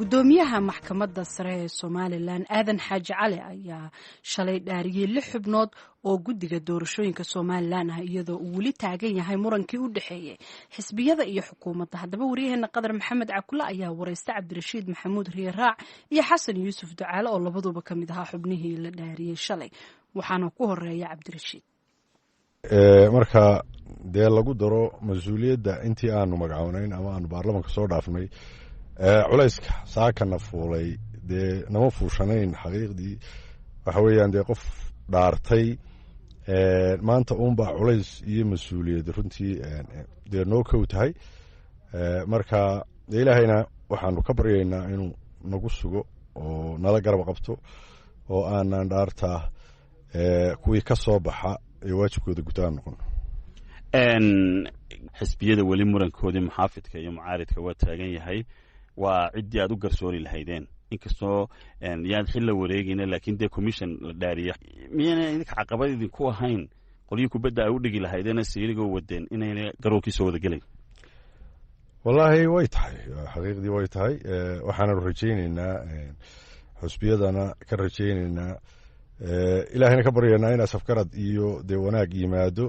gudoomiyaha maxkamadda sare ee Somaliland Aadan Xaaji Cali ayaa shalay dhaariyay 6 xubnood oo guddiga doorashooyinka Somaliland ah iyadoo uu weli taagan yahay murankii u dhaxeeyay xisbiyada iyo xukuumadda. Haddaba wariyaheena Qadar Maxamed Cabdulla ayaa wareystay Cabdirashiid Maxamuud Riiraac iyo Xasan Yuusuf Ducaale oo labaduba ka mid ahaa xubnihii la dhaariyay shalay. Waxaana ku horeeya Cabdirashiid. Marka dee lagu daro mas'uuliyadda intii aanu magacawnayn ama aanu baarlamaanka soo dhaafnay culayska saakana fuulay dee nama fuushanayn xaqiiqdii waxa weeyaan dee qof dhaartay maanta uunbaa culays iyo mas-uuliyad runtii dee noo kow tahay marka dee ilaahayna waxaanu ka baryaynaa inuu nagu sugo oo nala garab qabto oo aanan dhaartaa kuwii ka soo baxa ee waajibkooda gutaan noqon. xisbiyada weli murankoodii muxaafidka iyo mucaaridka waa taagan yahay waa ciddii aad u garsoori lahaydeen inkastoo yaad xil la wareegayna laakiin dee commission la dhaariya miyayna idinka caqabad idinku ahayn qolyii kubadda ay u dhigi lahaydeena siirigoo wadeen inayna garoonkiisoo wada gelayn? wallaahi way tahay xaqiiqdii way tahay waxaanu rajaynaynaa xusbiyadana ka rajaynaynaa ilaahayna ka baryaynaa in asafgarad iyo dee wanaag yimaado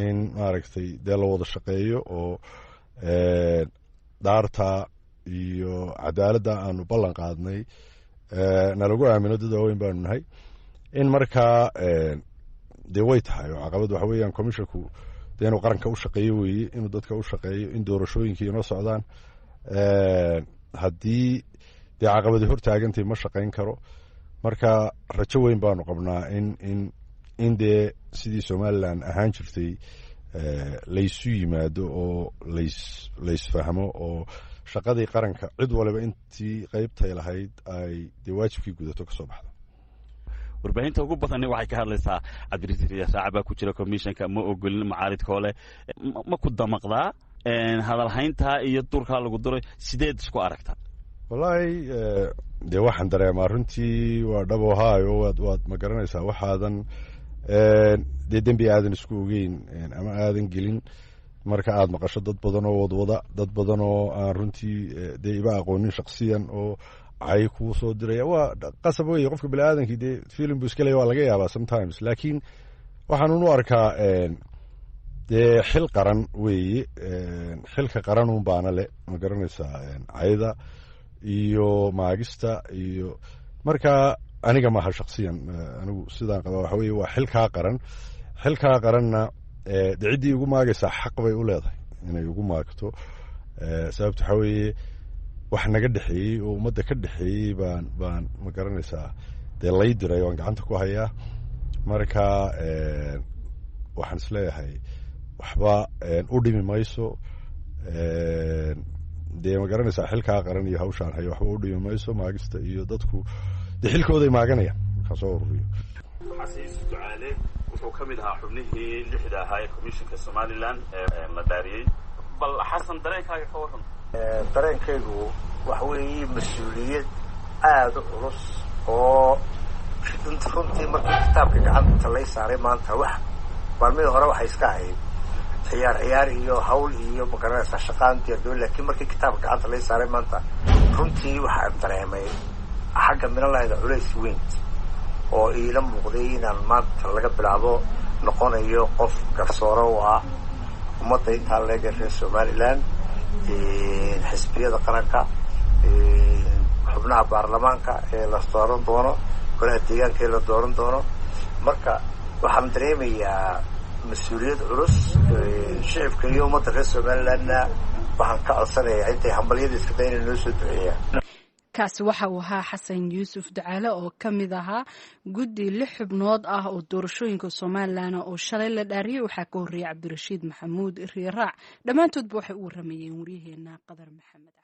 in maaragtay dee la wada shaqeeyo oo dhaarta iyo cadaaladda aanu ballan qaadnay nalagu aamino dad waaweyn baanu nahay in markaa dee way tahay oo caqabad waxa weeyaan commissionku dee inuu qaranka u shaqeeyo weeye inuu dadka u shaqeeyo in doorashooyinkii inoo socdaan haddii dee caqabadi hor taagantay ma shaqayn karo marka rajo weyn baanu qabnaa in dee sidii Somaliland ahaan jirtay laysu yimaado oo laysfahmo oo shaqadii qaranka cid waliba intii qaybtay lahayd ay dee waajibkii gudato ka soo baxdo. warbaahinta ugu badan waxay ka hadlaysaa Cabdirashiid Riiraac baa ku jira commissionka ma ogolin mucaaridkoo leh ma ku damaqdaa hadalhaynta iyo durkaa lagu duray sideed isku aragtaa? wallaahi dee waxaan dareemaa runtii waa dhabo haayo waad ma garanaysaa waxaadan dee dembi aadan isku ogeyn ama aadan gelin marka aad maqasho dad badan oo wadwada dad badan oo aan runtii dee iba aqoonin shakhsiyan oo cay kuu soo diraya waa qasab weeye qofka biniaadankii dee filim buu iska leeya waa laga yaabaa sometimes laakiin waxaan u arkaa dee xil qaran weeye xilka qaran un baana le ma garanaysaa cayda iyo maagista iyo marka aniga maaha shakhsiyan anigu sidaan qaba waxa weeye waa xilkaa qaranna dee ciddii ugu maagaysaa xaq bay u leedahay inay ugu maagto sababta waxa weeye wax naga dhexeeyey oo ummadda ka dhexeeyey baan ma garanaysaa dee lay diray waan gacanta ku hayaa marka waxaan isleeyahay waxba u dhimi mayso dee ma garanaysaa xilkaa qaran iyo hawshaan hayo waxba u dhimi mayso maagista iyo dadku dee xilkooday maaganayaan markaa soo ururiyo. Xasan Yuusuf Ducaale wuxuu ka mid ahaa xubnihii 6 ahaa ee commissionka Somaliland la dhaariyay bal xasan dareenkaaga ka waran? dareenkaygu waxa weeye mas-uuliyad aada u culus oo runtii markii kitaabka gacanta lay saaray maanta wax maalmihii hore waxay iska ahayd ciyaar iyo hawl iyo magaranaysaa shaqaan diyaardoon laakiin markii kitaabka gacanta lay saaray maanta runtii waxaan dareemay xagga minalahayda culays weyn oo iila muuqday inaan maanta laga bilaabo noqonayo qof garsoore u ah ummadda intaa leega reer Somaliland xisbiyada qaranka xubnaha baarlamaanka ee la dooran doono golaha deegaanka ee la dooran doono marka waxaan dareemayaa mas-uuliyad culus shicibka iyo ummadda reer Somalilandna waxaan ka codsanayaa intay hambalyada iska dayna noo soo duceeyaan. kaasi waxa uu ahaa Xasan Yuusuf Ducaale oo ka mid ahaa guddi 6 xubnood ah oo doorashooyinka Somaliland oo shalay la dhaariyay waxaa ka horeeyay Cabdirashiid Maxamuud Riiraac dhammaantoodba waxay u waramayeen wariyaheena Qadar Maxamed.